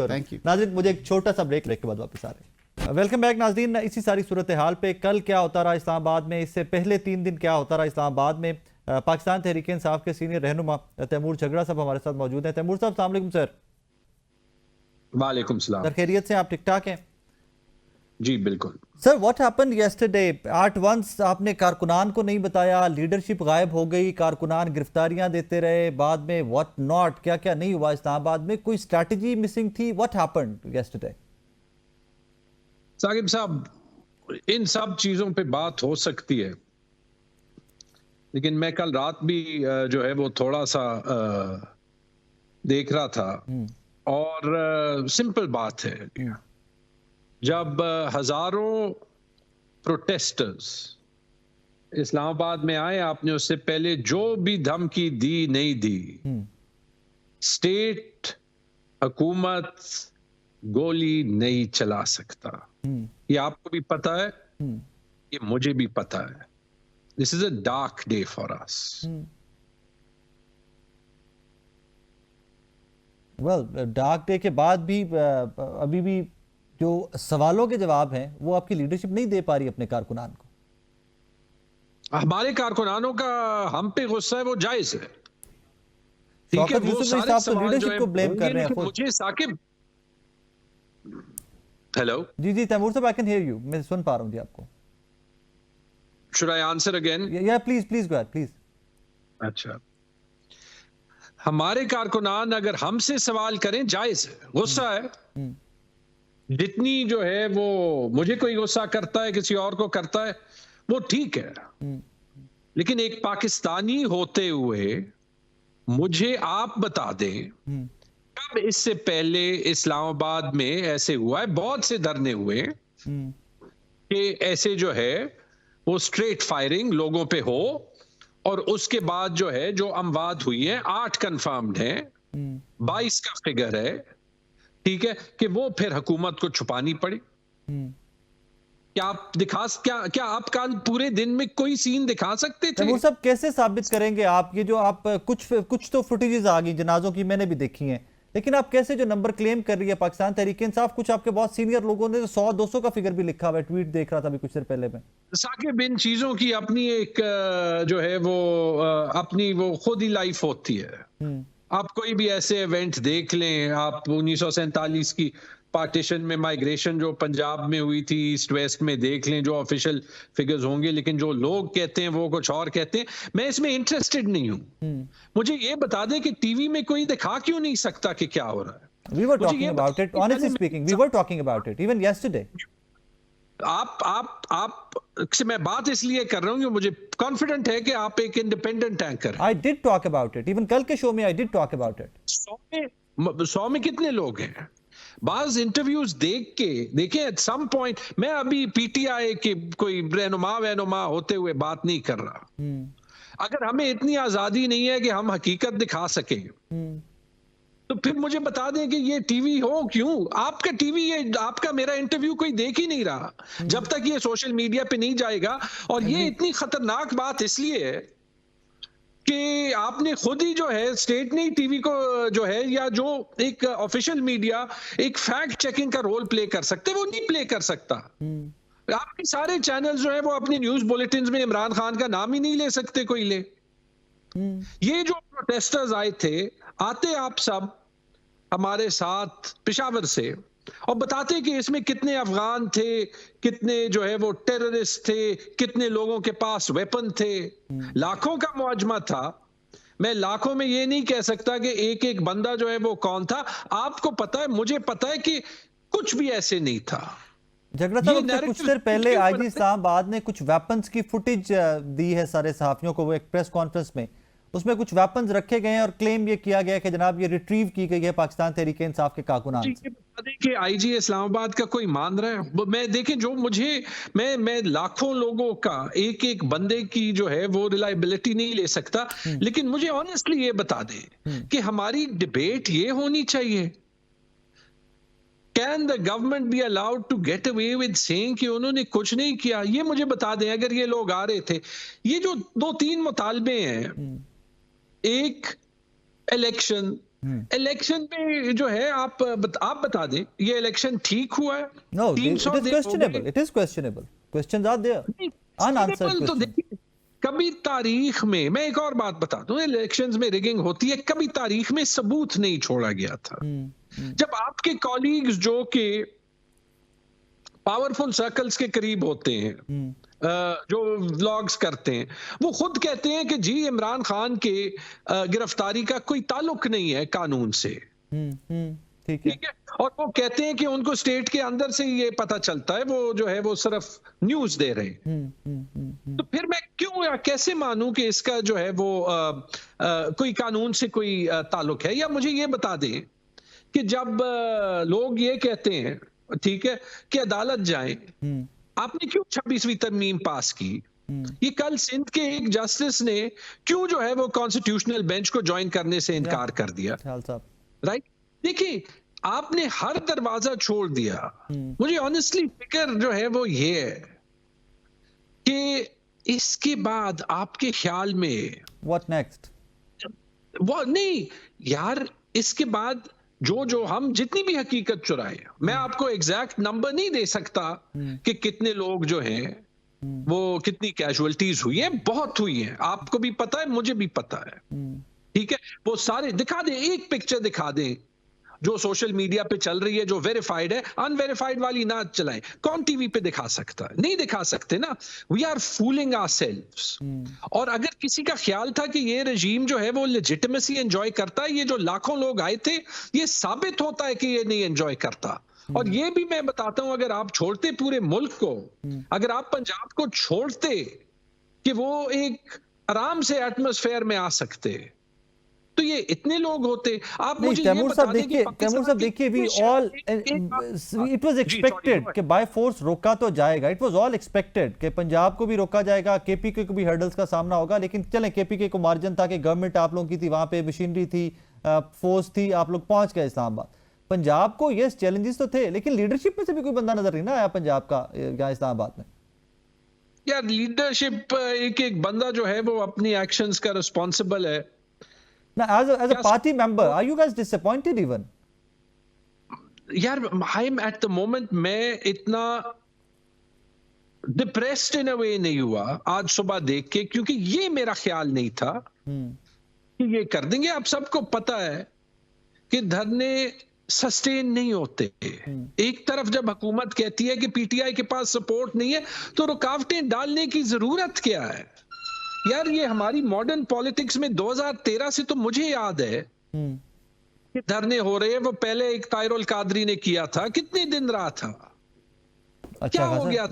थैंक यू नाज़रीन, मुझे एक छोटा सा ब्रेक के बाद वापस आ रहे हैं। वेलकम बैक नाज़रीन। इसी सारी सूरत हाल पे कल क्या होता रहा इस्लामाबाद में, इससे पहले 3 दिन क्या होता रहा इस्लामाबाद में, पाकिस्तान तहरीक इंसाफ के सीनियर रहनुमा तैमूर झगड़ा साहब हमारे साथ मौजूद हैं। तैमूर साहब अस्सलाम वालेकुम सर। वालेकुम सलाम। सर खैरियत से, आप ठीक ठाक हैं? जी बिल्कुल sir, what happened yesterday at once आपने कारकुनान को नहीं बताया, लीडरशिप गायब हो गई, कारकुनान गिरफ्तारियां देते रहे, बाद में व्हाट नॉट, क्या क्या नहीं हुआ इस्लामाबाद में, कोई स्ट्रैटेजी मिसिंग थी? What happened yesterday? साकिब साहब, इन सब चीजों पे बात हो सकती है, लेकिन मैं कल रात भी जो है वो थोड़ा सा देख रहा था और सिंपल बात है, जब हजारों प्रोटेस्टर्स इस्लामाबाद में आए, आपने उससे पहले जो भी धमकी दी नहीं दी, स्टेट हुकूमत गोली नहीं चला सकता, ये आपको भी पता है, ये मुझे भी पता है। This is a dark day for us. Well, dark day के बाद भी अभी भी जो सवालों के जवाब हैं वो आपकी लीडरशिप नहीं दे पा रही अपने कारकुनान को। हमारे कारकुनानों का हम पे गुस्सा है, वो जायज है, ठीक है, वो सारे सवाल जो है, को ब्लेम कर रहे हैं। मुझे साकिब, हेलो जी जी तैमूर साहब, आई कैन हियर यू, मैं सुन पा रहा हूं जी आपको। Should I answer again? या please please go ahead please. अच्छा, हमारे कारकुनान अगर हमसे सवाल करें, जायज है, गुस्सा है, जितनी जो है वो मुझे कोई गुस्सा करता है, किसी और को करता है, वो ठीक है, लेकिन एक पाकिस्तानी होते हुए मुझे आप बता दें कब इससे पहले इस्लामाबाद में ऐसे हुआ है? बहुत से धरने हुए कि ऐसे जो है वो स्ट्रेट फायरिंग लोगों पे हो, और उसके बाद जो है जो अमवात हुई है 8 कंफर्म्ड है, 22 का फिगर है, ठीक है, कि वो फिर हुकूमत को छुपानी पड़ी। क्या आप क्या आप कल पूरे दिन में कोई सीन दिखा सकते थे? वो सब कैसे साबित करेंगे आप? ये जो आप कुछ तो फुटेजेस आ गई जनाजों की, मैंने भी देखी हैं, लेकिन आप कैसे जो नंबर क्लेम कर रही है पाकिस्तान तहरीक इंसाफ, कुछ आपके बहुत सीनियर लोगों ने 100-200 का फिगर भी लिखा हुआ है, ट्वीट देख रहा था अभी कुछ देर पहले में। साकिब, इन चीजों की अपनी एक जो है वो अपनी वो खुद ही लाइफ होती है। आप कोई भी ऐसे इवेंट देख लें, आप 1947 की पार्टीशन में माइग्रेशन जो पंजाब में हुई थी ईस्ट वेस्ट में देख लें, जो ऑफिशियल फिगर्स होंगे, लेकिन जो लोग कहते हैं वो कुछ और कहते हैं। मैं इसमें इंटरेस्टेड नहीं हूं। मुझे ये बता दें कि टीवी में कोई दिखा क्यों नहीं सकता कि क्या हो रहा है? We were talking about it, honestly speaking, we were talking about it even yesterday. आप से मैं बात इसलिए कर रहा हूं कि मुझे कॉन्फिडेंट है कि आप एक independent anchor. I did talk about it, even कल के शो में I did talk about it. 100 में कितने लोग हैं? बाज इंटरव्यूज देखें एट सम पॉइंट, मैं अभी पीटीआई के कोई रहनुमा होते हुए बात नहीं कर रहा। अगर हमें इतनी आजादी नहीं है कि हम हकीकत दिखा सकें, तो फिर मुझे बता दें कि ये टीवी हो क्यों? आपका टीवी, ये आपका मेरा इंटरव्यू कोई देख ही नहीं रहा जब तक ये सोशल मीडिया पे नहीं जाएगा। और ये इतनी खतरनाक बात इसलिए है कि आपने खुद ही जो है स्टेट ने टीवी को जो है, या जो एक ऑफिशियल मीडिया एक फैक्ट चेकिंग का रोल प्ले कर सकते, वो नहीं प्ले कर सकता। आपके सारे चैनल्स जो है वो अपनी न्यूज बुलेटिन में इमरान खान का नाम ही नहीं ले सकते कोई ले। ये जो प्रोटेस्टर्स आए थे, आते आप सब हमारे साथ पेशावर से और बताते कि इसमें कितने अफगान थे, कितने जो है वो टेररिस्ट थे, कितने लोगों के पास वेपन थे, लाखों का मुआजमा था। मैं लाखों में ये नहीं कह सकता कि एक एक बंदा जो है वो कौन था। आपको पता है, मुझे पता है कि कुछ भी ऐसे नहीं था। झगड़ा साहब, कुछ देर पहले आईजी इस्लामाबाद ने कुछ वेपन्स की फुटेज दी है सारे सहाफियों को, वो एक प्रेस कॉन्फ्रेंस में, उसमें कुछ वेपन्स रखे गए हैं और क्लेम ये किया गया है कि जनाब ये रिट्रीव की गई है पाकिस्तान तहरीक इंसाफ के कारकुनान से। कि आईजी इस्लामाबाद का कोई मान रहा है? मैं देखें, जो मुझे मैं लाखों लोगों का एक एक बंदे की जो है वो रिलायबिलिटी नहीं ले सकता, लेकिन मुझे ऑनेस्टली ये बता दें कि हमारी डिबेट ये होनी चाहिए, can the government be allowed to get away with saying कि उन्होंने कुछ नहीं किया? ये मुझे बता दें, अगर ये लोग आ रहे थे, ये जो 2-3 मुतालबे हैं, एक इलेक्शन में जो है आप बता दें, ये इलेक्शन ठीक हुआ है? No, it is questionable, it is questionable, questions are there, unanswered तो देखिए, कभी तारीख में, मैं एक और बात बता दूं, इलेक्शंस में रिगिंग होती है, कभी तारीख में सबूत नहीं छोड़ा गया था। जब आपके कॉलीग्स जो कि पावरफुल सर्कल्स के करीब होते हैं, जो व्लॉग्स करते हैं, वो खुद कहते हैं कि जी इमरान खान के गिरफ्तारी का कोई ताल्लुक नहीं है कानून से, ठीक है, और वो कहते हैं कि उनको स्टेट के अंदर से ये पता चलता है, वो जो है वो सिर्फ न्यूज दे रहे हैं। तो फिर मैं क्यों या कैसे मानूं कि इसका जो है वो कोई कानून से कोई ताल्लुक है? या मुझे ये बता दें कि जब लोग ये कहते हैं, ठीक है, कि अदालत जाएं, आपने क्यों 26वीं तरमीम पास की? ये कल सिंध के एक जस्टिस ने क्यों जो है वो कॉन्स्टिट्यूशनल बेंच को ज्वाइन करने से इनकार कर दिया? राइट, देखिए, आपने हर दरवाजा छोड़ दिया। मुझे ऑनेस्टली फिक्र जो है वो ये है कि इसके बाद आपके ख्याल में व्हाट नेक्स्ट? वो नहीं यार, इसके बाद जो हम जितनी भी हकीकत चुराए, मैं आपको एग्जैक्ट नंबर नहीं दे सकता कि कितने लोग जो हैं वो, कितनी कैजुअलिटीज हुई है, बहुत हुई है, आपको भी पता है, मुझे भी पता है, ठीक है, वो सारे दिखा दें, एक पिक्चर दिखा दें जो सोशल मीडिया पे चल रही है, जो वेरीफाइड है, अनवेरीफाइड वाली ना चलाएं। कौन टीवी पे दिखा सकता है? नहीं दिखा सकते ना। We are fooling ourselves. और अगर किसी का ख्याल था कि ये रजीम जो है वो लेजिटिमेसी एंजॉय करता है, ये जो लाखों लोग आए थे, ये साबित होता है कि ये नहीं एंजॉय करता। और ये भी मैं बताता हूं, अगर आप छोड़ते पूरे मुल्क को, अगर आप पंजाब को छोड़ते कि वो एक आराम से एटमॉस्फेयर में आ सकते, तो ये इतने लोग होते। आप मुझे तैमूर साहब देखिए, we all, it was expected कि बाय फोर्स रोका तो जाएगा, इट वाज ऑल एक्सपेक्टेड कि पंजाब को भी रोका जाएगा, केपीके को भी हर्डल्स का सामना होगा, लेकिन चलें, केपीके को मार्जिन था कि गवर्नमेंट आप लोगों की थी, वहां पे मशीनरी थी, फोर्स थी, आप लोग पहुंच गए इस्लामाबाद। पंजाब को यस चैलेंजेस तो थे, लेकिन लीडरशिप में से भी कोई बंदा नजर नहीं ना आया पंजाब का यहाँ इस्लामाबाद में। यार लीडरशिप, एक एक बंदा जो है वो अपनी एक्शंस का रिस्पॉन्सिबल है। Now, as a party member, are you guys disappointed even? यार, I'm at the moment, मैं इतना डिप्रेस्ड इन अ वे नहीं हुआ आज सुबह देख के, क्योंकि ये मेरा ख्याल नहीं था कि ये कर देंगे। आप सबको पता है कि धरने सस्टेन नहीं होते। एक तरफ जब हुकूमत कहती है कि पीटीआई के पास सपोर्ट नहीं है, तो रुकावटें डालने की जरूरत क्या है? यार, ये हमारी मॉडर्न पॉलिटिक्स में 2013 से तो मुझे याद है कि धरने हो रहे हैं। वो पहले एक तायरुल कादरी ने किया था, कितने दिन रहा था? क्या हो गया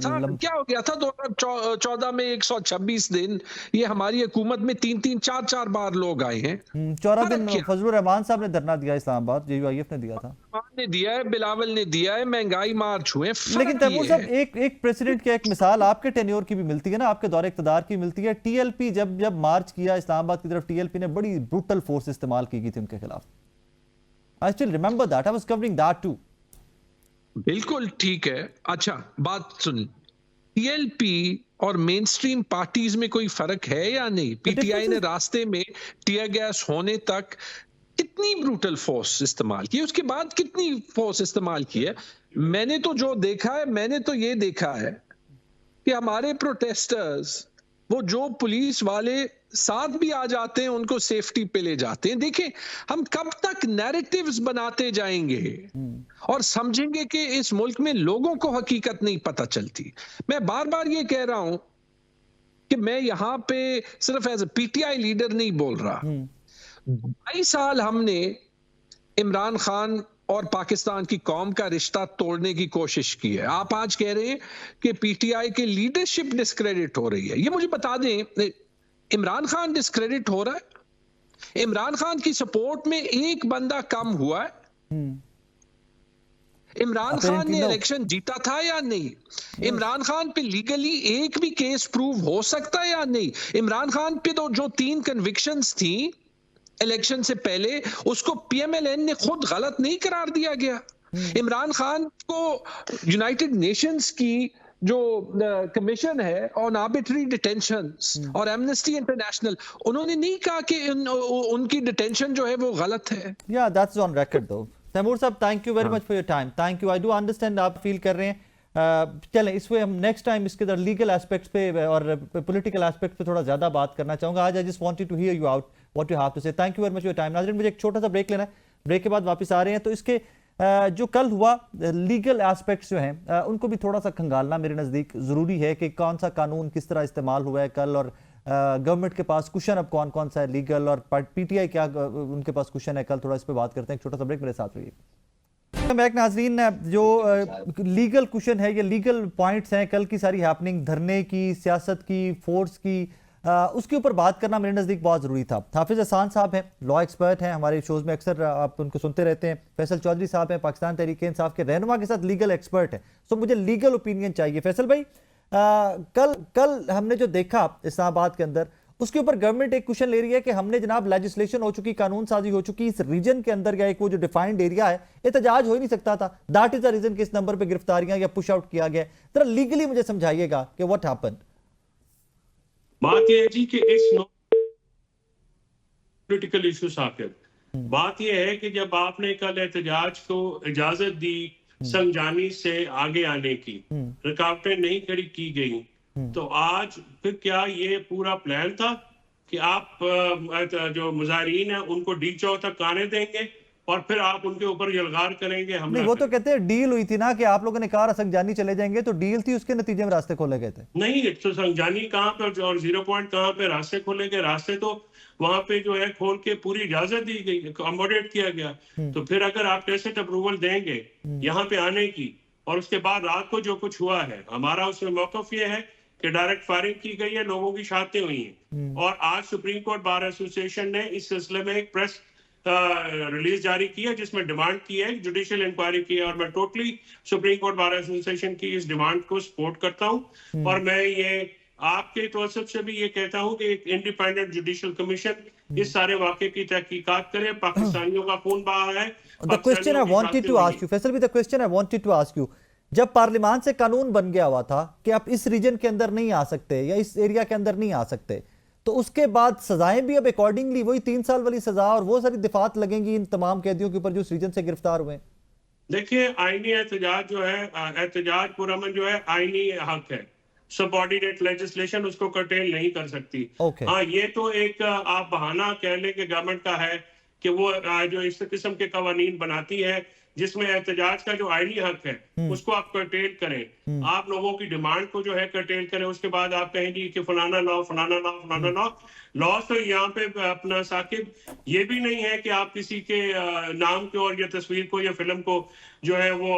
था 2014 में 126 दिन? ये हमारी हुकूमत में 3-3, 4-4 बार लोग आए हैं। 14 दिन फजलुर रहमान साहब ने धरना दिया इस्लामाबाद, जेयूआईएफ ने दिया था, ने दिया है, बिलावल ने दिया है, महंगाई मार्च हुए। लेकिन तैमूर साहब, एक प्रेसिडेंट की एक मिसाल आपके टेन्योर की भी मिलती है ना, आपके दौरे इक़्तिदार की मिलती है। टीएलपी जब मार्च किया इस्लामाबाद की तरफ, टीएलपी ने बड़ी ब्रूटल फोर्स इस्तेमाल की थी उनके खिलाफ। I still remember that, I was covering that too. बिल्कुल ठीक है। अच्छा, बात सुन, टीएलपी और मेन स्ट्रीम पार्टीज में कोई फर्क है या नहीं? पीटीआई ने रास्ते में टीयर गैस होने तक कितनी ब्रूटल फोर्स इस्तेमाल की, उसके बाद कितनी फोर्स इस्तेमाल की है? मैंने तो जो देखा है, मैंने तो ये देखा है कि हमारे प्रोटेस्टर्स वो जो पुलिस वाले साथ भी आ जाते हैं उनको सेफ्टी पे ले जाते हैं। देखिए, हम कब तक नैरेटिव्स बनाते जाएंगे और समझेंगे कि इस मुल्क में लोगों को हकीकत नहीं पता चलती। मैं बार बार ये कह रहा हूं कि मैं यहां पे सिर्फ एज ए पीटीआई लीडर नहीं बोल रहा। 22 साल हमने इमरान खान और पाकिस्तान की कौम का रिश्ता तोड़ने की कोशिश की है। आप आज कह रहे हैं कि पीटीआई की लीडरशिप डिस्क्रेडिट हो रही है। ये मुझे बता दें, इमरान खान डिस्क्रेडिट हो रहा है? इमरान खान की सपोर्ट में एक बंदा कम हुआ है? इमरान खान ने इलेक्शन जीता था या नहीं? इमरान खान पे लीगली एक भी केस प्रूव हो सकता है या नहीं? इमरान खान पे तो जो 3 कन्विक्शंस थी इलेक्शन से पहले, उसको पीएमएलएन ने खुद गलत नहीं करार दिया गया। इमरान खान को यूनाइटेड नेशंस की जो कमीशन है ऑन आर्बिट्री डिटेंशंस और एमनेस्टी इंटरनेशनल, उन्होंने नहीं कहा कि उनकी डिटेंशन जो है वो गलत है। या दैट्स ऑन रिकॉर्ड दो। तैमूर साहब, thank you very much for your time. Thank you. I do understand आप फील कर रहे हैं। चलें, इस वे हम नेक्स्ट टाइम इसके अंदर लीगल एस्पेक्ट्स पे और पॉलिटिकल एस्पेक्ट्स पे थोड़ा ज्यादा बात करना चाहूंगा। आज I just wanted to hear you out what you have to say. Thank you very much for your time. नाज़रीन, मुझे एक छोटा सा ब्रेक लेना है, ब्रेक के बाद वापस आ रहे हैं। तो इसके जो कल हुआ लीगल एस्पेक्ट्स जो हैं उनको भी थोड़ा सा खंगालना मेरे नज़दीक ज़रूरी है कि कौन सा कानून किस तरह इस्तेमाल हुआ है कल, और गवर्नमेंट के पास कुशन अब कौन कौन सा है लीगल, और पीटीआई क्या उनके पास कुशन है कल। थोड़ा इस पर बात करते हैं। एक छोटा सा ब्रेक, मेरे साथ रहिए। बैक नाज़रीन, जो लीगल कुशन है, ये लीगल पॉइंट्स हैं कल की सारी हैपनिंग, धरने की, सियासत की, फोर्स की, उसके ऊपर बात करना मेरे नज़दीक बहुत ज़रूरी था। हाफिज़ अहसान साहब हैं, लॉ एक्सपर्ट हैं, हमारे शोज़ में अक्सर आप उनको सुनते रहते हैं। फैसल चौधरी साहब हैं, पाकिस्तान तहरीक-ए-इंसाफ के रहनुमा के साथ लीगल एक्सपर्ट हैं। सो मुझे लीगल ओपिनियन चाहिए। फैसल भाई, कल हमने जो देखा इस्लामाबाद के अंदर, उसके ऊपर गवर्नमेंट एक क्वेश्चन ले रही है कि हमने जनाब लेजिस्लेशन हो चुकी, कानून साजी हो चुकी, इस रीजन के अंदर या एक वो जो डिफाइंड एरिया है, एहतजाज हो ही नहीं सकता था। दैट इज द रीजन कि इस नंबर पे गिरफ्तारियां या पुश आउट किया गया। जरा लीगली मुझे समझाइएगा कि व्हाट हैपेंड। बात यह है जी कि it's not political issue Saqib. बात यह है कि जब आपने कल एहतजाज को इजाजत दी संजानी से आगे आने की, रुकावटें नहीं खड़ी की गई, तो आज फिर क्या ये पूरा प्लान था कि आप जो मुजाहिरीन हैं उनको डी चौक तक आने देंगे और फिर आप उनके ऊपर यलगार करेंगे? नहीं, वो तो कहते हैं डील हुई थी ना कि आप लोगों ने कहा संजानी चले जाएंगे, तो डील थी, उसके नतीजे में रास्ते खोले गए थे। नहीं, तो संजानी कहाँ पे और 0 पॉइंट कहाँ पे रास्ते खोले गए? रास्ते तो वहां पे जो है खोल के पूरी इजाजत दी गई, अकोमोडेट किया गया। तो फिर अगर आप टेसिट अप्रूवल देंगे यहाँ पे आने की, और उसके बाद रात को जो कुछ हुआ है, हमारा उसमें मौकफ ये है कि डायरेक्ट फायरिंग की गई है, लोगों की शहादतें हुई हैं। और आज सुप्रीम कोर्ट बार एसोसिएशन ने इस सिलसिले में एक प्रेस रिलीज जारी की है जिसमें डिमांड की है, जुडिशियल इंक्वायरी की है, और मैं totally supreme court bar association की इस डिमांड को सपोर्ट करता हूं। और मैं ये आपके तवज्जुह से भी ये कहता हूं कि एक इंडिपेंडेंट जुडिशियल कमीशन इस सारे वाकये की तहकीकात करे। पाकिस्तानियों का खून बहा है। The question I wanted to ask you, Faisal भी, the question I wanted to ask you, जब पार्लियामान से कानून बन गया हुआ था कि आप इस रीजन के अंदर नहीं आ सकते या इस एरिया के अंदर नहीं आ सकते, तो उसके बाद सजाएं भी अब अकॉर्डिंगली वही 3 साल वाली सजा और वो सारी दिफात लगेंगी इन तमाम कैदियों के ऊपर जो उस रीजन से गिरफ्तार हुए। देखिए, आईनी एहतजाज जो है, एहतजाज पुरअमन जो है आईनी हक है। सबऑर्डिनेट लेजिस्लेशन उसको कर्टेल नहीं कर सकती। हाँ, ये तो एक आप बहाना कह लें कि गवर्नमेंट का है कि वो जो इस किस्म के कवानीन बनाती है जिसमें एहतजाज का जो आईनी हक है उसको आप कर्टेल करें, आप लोगों की डिमांड को जो है कर्टेल करें। उसके बाद आप कहेंगे कि फलाना लॉ फलाना लॉ फलाना लॉ। लॉ तो यहाँ पे अपना साकिब ये भी नहीं है कि आप किसी के नाम को और या तस्वीर को या फिल्म को जो है वो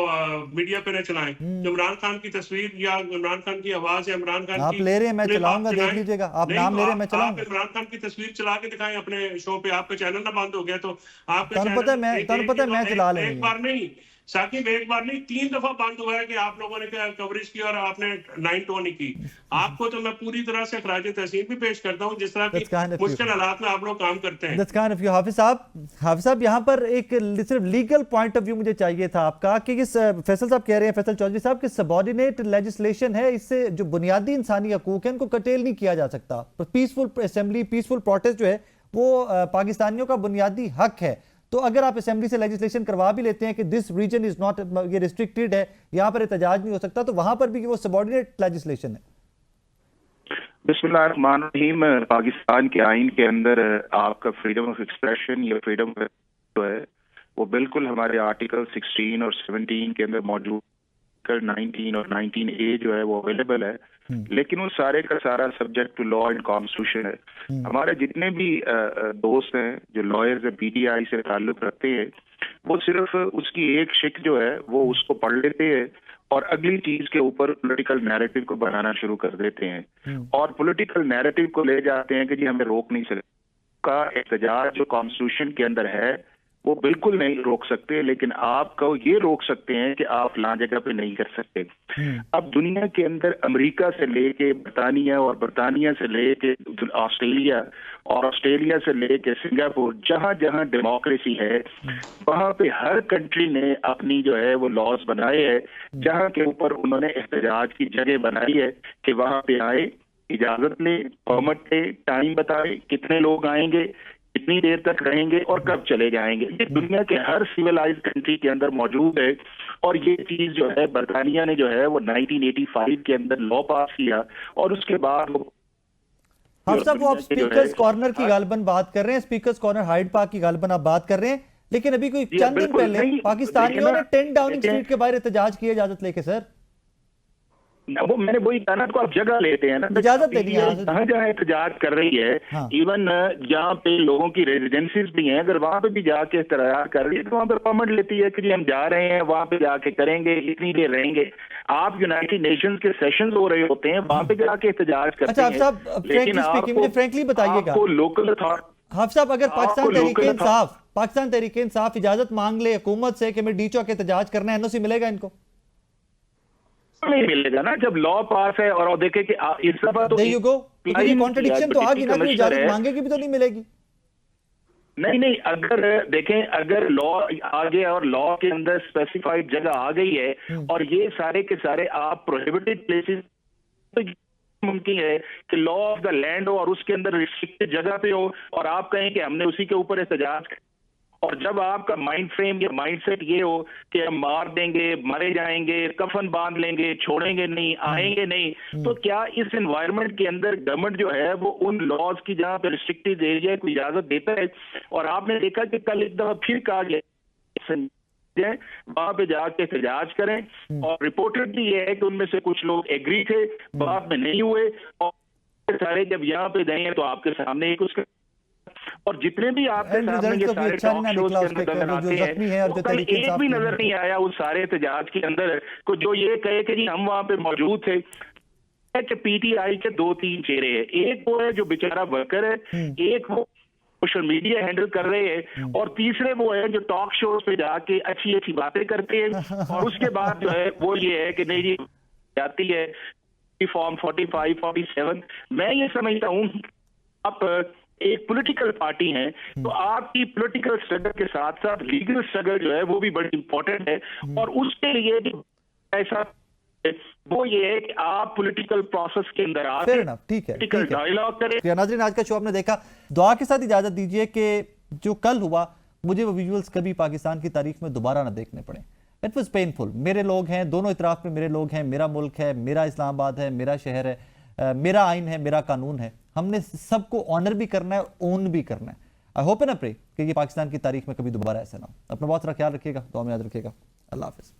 मीडिया पे न चलाएं। इमरान खान की तस्वीर या इमरान खान की आवाज या इमरान खान आप ले रहे हैं, मैं चलाऊंगा, देख लीजिएगा। आप नाम ले रहे हैं, मैं चलाऊंगा। आप इमरान खान की तस्वीर चला के दिखाएं अपने शो पे। आपका चैनल ना बंद हो गया तो आपका चैनल पता है मैं चला लेंगे। एक बार नहीं साकिब, एक बार नहीं 3 दफा बंद हुआ है कि आप लोगों ने कवरेज की और आपने 9 टो नहीं की। आपको तो मैं पूरी तरह से खराज तहसीन भी पेश करता हूं जिस तरह की मुश्किल हालात में आप लोग काम करते हैं। That's kind of you, हाफिज साहब यहाँ पर एक सिर्फ लीगल पॉइंट ऑफ व्यू मुझे चाहिए था आपका कि इस फैसल साहब कह रहे हैं, फैसल चौधरी साहब, कि सबऑर्डिनेट लेजिस्लेशन है, इससे जो बुनियादी इंसानी हकूक है उनको कर्टेल नहीं किया जा सकता। पीसफुल असेंबली, पीसफुल प्रोटेस्ट जो है वो पाकिस्तानियों का बुनियादी हक है। तो अगर आप असेंबली से लेजिस्लेशन करवा भी लेते हैं कि दिस रीजन इज नॉट, ये रिस्ट्रिक्टेड है, यहाँ पर एहतजाज नहीं हो सकता, तो वहां पर भी वो सबऑर्डिनेट लेजिस्लेशन है। बिस्मिल्लाहिर्रहमानिर्रहीम। पाकिस्तान के आइन के अंदर आपका फ्रीडम ऑफ एक्सप्रेशन या फ्रीडम जो है वो बिल्कुल हमारे आर्टिकल 16 और 17 के अंदर मौजूद, 19 और 19A जो है वो अवेलेबल है, लेकिन वो सारे का सारा subject to law and constitution है। हमारे जितने भी दोस्त हैं जो लॉयर्स है, PTI से ताल्लुक रखते हैं, वो सिर्फ उसकी एक शिक जो है वो उसको पढ़ लेते हैं और अगली चीज के ऊपर पॉलिटिकल नैरेटिव को बनाना शुरू कर देते हैं और पॉलिटिकल नैरेटिव को ले जाते हैं कि जी हमें रोक नहीं सकते। का एहतजाज जो कॉन्स्टिट्यूशन के अंदर है वो बिल्कुल नहीं रोक सकते, लेकिन आपको ये रोक सकते हैं कि आप ला जगह पे नहीं कर सकते। अब दुनिया के अंदर अमेरिका से लेके बरतानिया और बरतानिया से लेके ऑस्ट्रेलिया और ऑस्ट्रेलिया से लेके सिंगापुर, जहां जहां डेमोक्रेसी है वहां पे हर कंट्री ने अपनी जो है वो लॉज बनाए हैं, जहां के ऊपर उन्होंने एहतजाज की जगह बनाई है कि वहां पे आए, इजाजत ले, परमिट ले, टाइम बताए, कितने लोग आएंगे, कितनी देर तक रहेंगे और कब चले जाएंगे। ये दुनिया के हर सिविलाइज्ड कंट्री के अंदर मौजूद है और ये चीज जो है बरतानिया ने जो है वो 1985 के अंदर लॉ पास किया और उसके बाद वो साहब, वो आप स्पीकर्स कॉर्नर की गालबन बात कर रहे हैं, स्पीकर्स कॉर्नर हाइड पार्क की गालबन आप बात कर रहे हैं, लेकिन अभी कोई चंद दिन पहले पाकिस्तानियों ने 10 डाउनिंग स्ट्रीट के बाहर एहतजाज किया इजाजत लेके। सर वो मैंने वही कहा ना, तो आप जगह लेते हैं ना, इजाजत ले लिया, जहाँ जहाँ एहतजाज कर रही है, इवन जहाँ पे लोगों की रेजिडेंसीज भी हैं, अगर वहां पे भी जाके एहतजाज कर रही है तो वहां पे परमिट लेती है कि जी हम जा रहे हैं, वहां पे जाके करेंगे, इतनी देर रहेंगे। आप यूनाइटेड नेशंस के सेशंस हो रहे होते हैं, वहां पे जाके एहतजाज करते हैं। अच्छा, लेकिन आपको फ्रैंकली बताइएगा, लोकल अथॉरिटी हाफ साहब, अगर पाकिस्तान तहरीक इंसाफ इजाजत मांग ले हुकूमत से कि मैं डी चौक एहतजाज करना है, NOC मिलेगा इनको? नहीं मिलेगा ना, जब लॉ पास है। और देखे कि इस दफा तो कॉन्ट्रडिक्शन तो आ गई ना, कि इजाजत मांगेगी भी तो नहीं मिलेगी। नहीं, अगर देखें, अगर लॉ आ गया और लॉ के अंदर स्पेसिफाइड जगह आ गई है और ये सारे के सारे आप प्रोहिबिटेड प्लेसेस, तो मुमकिन है कि लॉ ऑफ द लैंड हो और उसके अंदर रिस्ट्रिक्टेड जगह पे हो और आप कहें कि हमने उसी के ऊपर एहतजाज, और जब आपका माइंड फ्रेम या माइंडसेट ये हो कि हम मार देंगे, मरे जाएंगे, कफन बांध लेंगे, छोड़ेंगे नहीं, आएंगे नहीं, तो क्या इस एनवायरनमेंट के अंदर गवर्नमेंट जो है वो उन लॉज की जहां पे रिस्ट्रिक्टेड एरिया को इजाजत देता है? और आपने देखा कि कल एक दफा फिर कहा गया वहां पे जाके एहतजाज करें और रिपोर्टेडली ये है कि उनमें से कुछ लोग एग्री थे, बाद में नहीं हुए और सारे जब यहाँ पे गए तो आपके सामने एक उसका, और जितने भी आपके सामने ये सारे टॉक शोज के अंदर नजर आते हैं, वो कल एक भी नजर नहीं आया उस सारे एहतजाज के अंदर को जो ये कहे कि जी हम वहां पे मौजूद थे। कि PTI के 2-3 चेहरे हैं, एक वो है जो बेचारा वर्कर है, एक वो सोशल मीडिया हैंडल कर रहे हैं, और तीसरे वो है जो टॉक शोज पे जाके अच्छी अच्छी बातें करते हैं और उसके बाद जो है वो ये है कि नहीं जी जाती है फॉर्म 45, 47। मैं ये समझता हूँ आप एक पॉलिटिकल पार्टी है तो आपकी पॉलिटिकल स्ट्रगल के साथ साथ लीगल स्ट्रगल जो है वो भी बड़ी इंपॉर्टेंट है, और उसके लिए जो ऐसा वो ये है कि आप पॉलिटिकल प्रोसेस के अंदर आके पॉलिटिकल डायलॉग करें। नाज़रीन, आज का शो आपने देखा, दुआ के साथ इजाजत दीजिए कि जो कल हुआ मुझे वो विजुअल्स कभी पाकिस्तान की तारीख में दोबारा ना देखने पड़े। It was painful. मेरे लोग हैं, दोनों इतराफ में मेरे लोग हैं, मेरा मुल्क है, मेरा इस्लामाबाद है, मेरा शहर है, मेरा आइन है, मेरा कानून है। हमने सबको ऑनर भी करना है, ओन भी करना है। आई होप एंड प्रे कि ये पाकिस्तान की तारीख में कभी दोबारा ऐसा ना हो। अपना बहुत सारा ख्याल रखिएगा, दुआ में याद रखिएगा। अल्लाह हाफिज़।